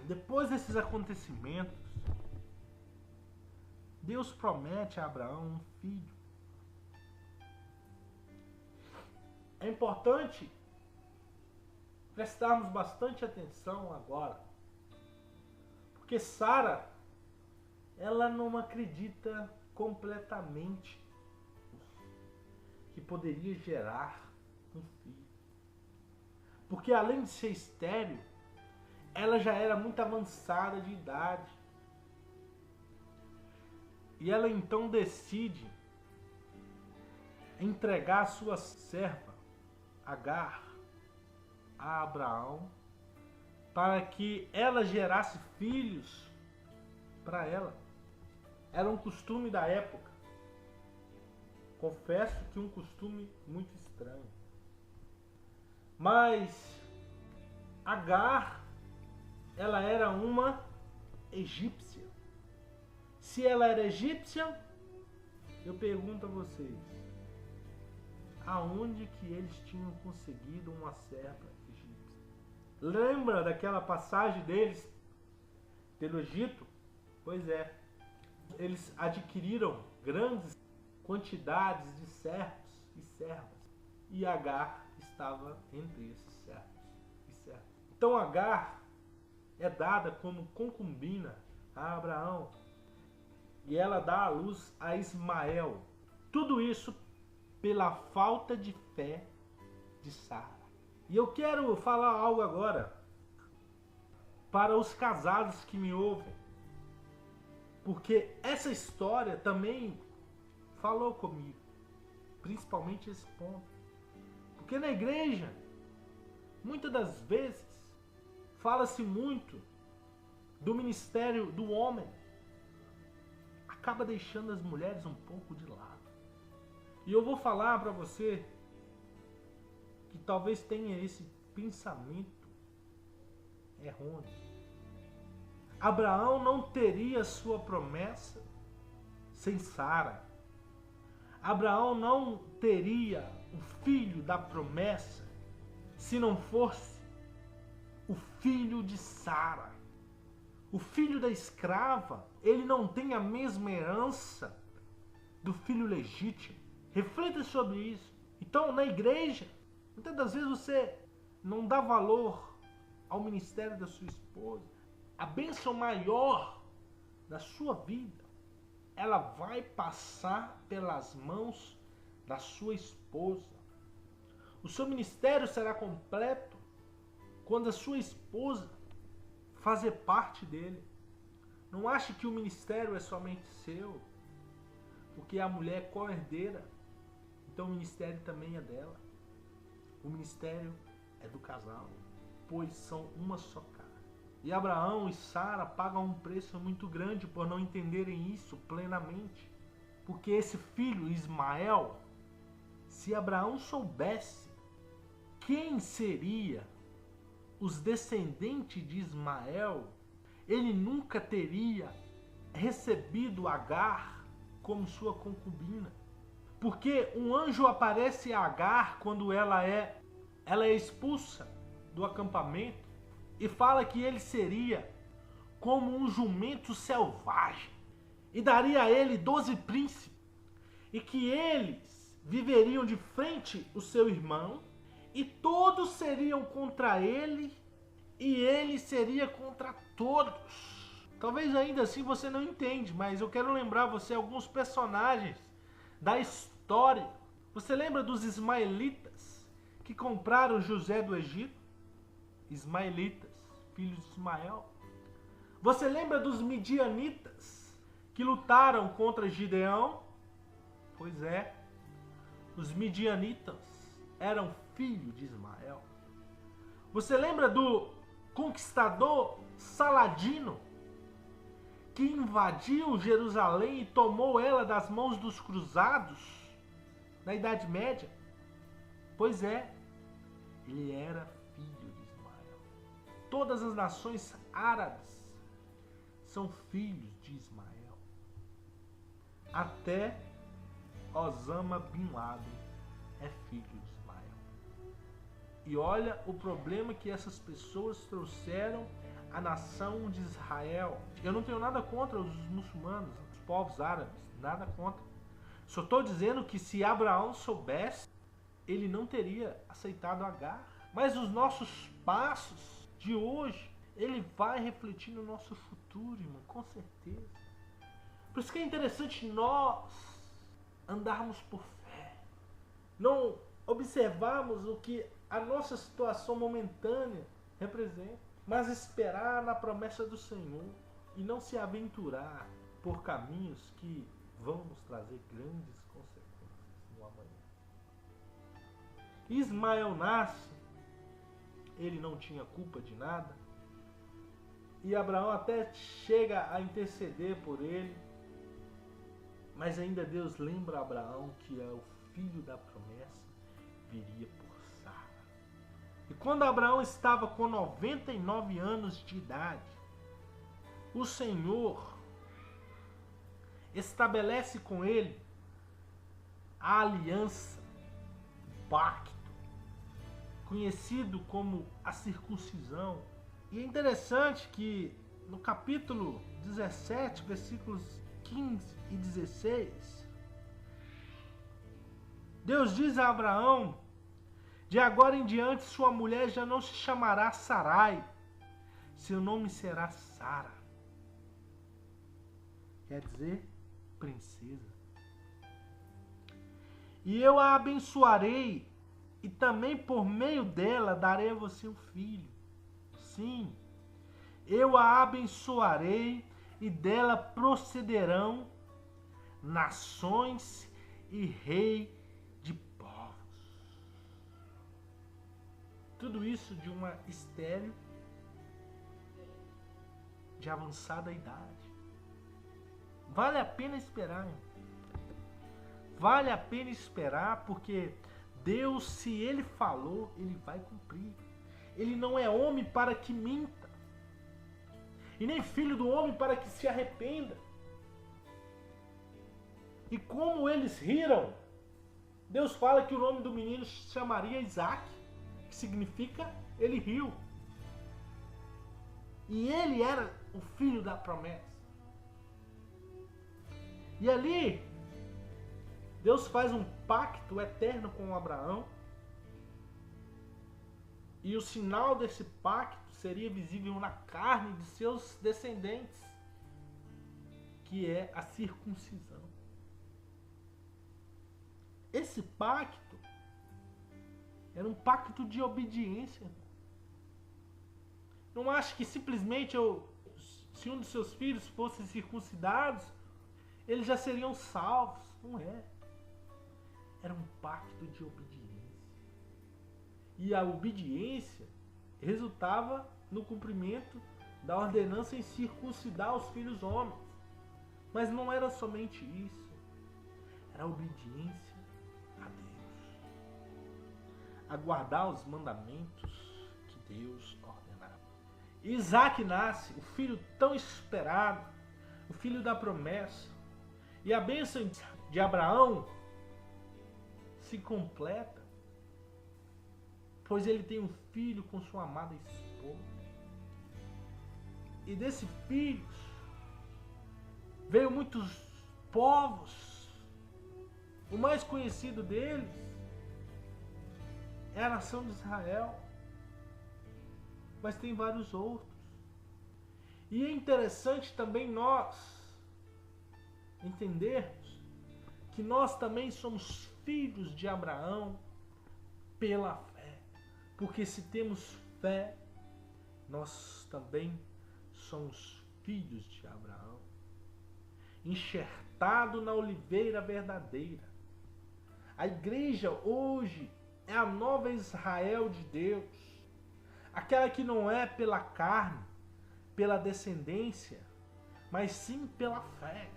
Depois desses acontecimentos, Deus promete a Abraão um filho. É importante prestarmos bastante atenção agora, porque Sara, ela não acredita completamente que poderia gerar um filho. Porque além de ser estéril, ela já era muito avançada de idade. E ela então decide entregar a sua serva, Agar, a Abraão, para que ela gerasse filhos para ela. Era um costume da época. Confesso que um costume muito estranho. Mas Agar, ela era uma egípcia. Se ela era egípcia, eu pergunto a vocês, aonde que eles tinham conseguido uma serva egípcia? Lembra daquela passagem deles pelo Egito? Pois é, eles adquiriram grandes quantidades de servos e servas, e Agar estava entre esses servos e servas. Então Agar é dada como concubina a Abraão, e ela dá à luz a Ismael. Tudo isso pela falta de fé de Sara. E eu quero falar algo agora para os casados que me ouvem, porque essa história também falou comigo, principalmente esse ponto. Porque na igreja, muitas das vezes, fala-se muito do ministério do homem, acaba deixando as mulheres um pouco de lado. E eu vou falar para você que talvez tenha esse pensamento errôneo. Abraão não teria sua promessa sem Sara. Abraão não teria o filho da promessa se não fosse o filho de Sara. O filho da escrava, ele não tem a mesma herança do filho legítimo. Reflita sobre isso. Então, na igreja, muitas das vezes você não dá valor ao ministério da sua esposa. A bênção maior da sua vida, ela vai passar pelas mãos da sua esposa. O seu ministério será completo quando a sua esposa fazer parte dele. Não ache que o ministério é somente seu, porque a mulher é co-herdeira, então o ministério também é dela. O ministério é do casal, pois são uma só carne. E Abraão e Sara pagam um preço muito grande por não entenderem isso plenamente. Porque esse filho, Ismael, se Abraão soubesse quem seria os descendentes de Ismael, ele nunca teria recebido Agar como sua concubina. Porque um anjo aparece a Agar quando ela é expulsa do acampamento e fala que ele seria como um jumento selvagem e daria a ele 12 príncipes e que eles viveriam de frente o seu irmão e todos seriam contra ele e ele seria contra todos. Talvez ainda assim você não entende, mas eu quero lembrar você alguns personagens da história. Você lembra dos ismaelitas que compraram José do Egito? Ismaelitas, filhos de Ismael. Você lembra dos midianitas que lutaram contra Gideão? Pois é, os midianitas eram filhos de Ismael. Você lembra do conquistador Saladino, que invadiu Jerusalém e tomou ela das mãos dos cruzados na Idade Média? Pois é, ele era filho de Ismael. Todas as nações árabes são filhos de Ismael. Até Osama Bin Laden é filho de Ismael. E olha o problema que essas pessoas trouxeram a nação de Israel. Eu não tenho nada contra os muçulmanos, os povos árabes, nada contra. Só estou dizendo que se Abraão soubesse, ele não teria aceitado Agar. Mas os nossos passos de hoje, ele vai refletir no nosso futuro, irmão, com certeza. Por isso que é interessante nós andarmos por fé. Não observarmos o que a nossa situação momentânea representa, mas esperar na promessa do Senhor e não se aventurar por caminhos que vão nos trazer grandes consequências no amanhã. Ismael nasce, ele não tinha culpa de nada, e Abraão até chega a interceder por ele, mas ainda Deus lembra a Abraão que é o filho da promessa viria por Sara. E quando Abraão estava com 99 anos de idade, o Senhor estabelece com ele a aliança, o pacto, conhecido como a circuncisão. E é interessante que no capítulo 17, versículos 15 e 16, Deus diz a Abraão: de agora em diante sua mulher já não se chamará Sarai, seu nome será Sara. Quer dizer, princesa. E eu a abençoarei, e também por meio dela darei a você um filho. Sim, eu a abençoarei, e dela procederão nações e rei de povos. Tudo isso de uma estéril de avançada idade. Vale a pena esperar, hein? Vale a pena esperar, porque Deus, se Ele falou, Ele vai cumprir. Ele não é homem para que minta, e nem filho do homem para que se arrependa. E como eles riram, Deus fala que o nome do menino se chamaria Isaac, que significa ele riu. E ele era o filho da promessa. E ali, Deus faz um pacto eterno com Abraão. E o sinal desse pacto seria visível na carne de seus descendentes, que é a circuncisão. Esse pacto era um pacto de obediência. Não acho que simplesmente se um dos seus filhos fosse circuncidados, eles já seriam salvos. Não é. Era um pacto de obediência. E a obediência resultava no cumprimento da ordenança em circuncidar os filhos homens. Mas não era somente isso. Era a obediência a Deus. A guardar os mandamentos que Deus ordenava. Isaac nasce, o filho tão esperado, o filho da promessa. E a bênção de Abraão se completa, pois ele tem um filho com sua amada esposa. E desse filho veio muitos povos. O mais conhecido deles é a nação de Israel. Mas tem vários outros. E é interessante também nós entendermos que nós também somos filhos de Abraão pela fé. Porque se temos fé, nós também somos filhos de Abraão, enxertado na oliveira verdadeira. A igreja hoje é a nova Israel de Deus, aquela que não é pela carne, pela descendência, mas sim pela fé.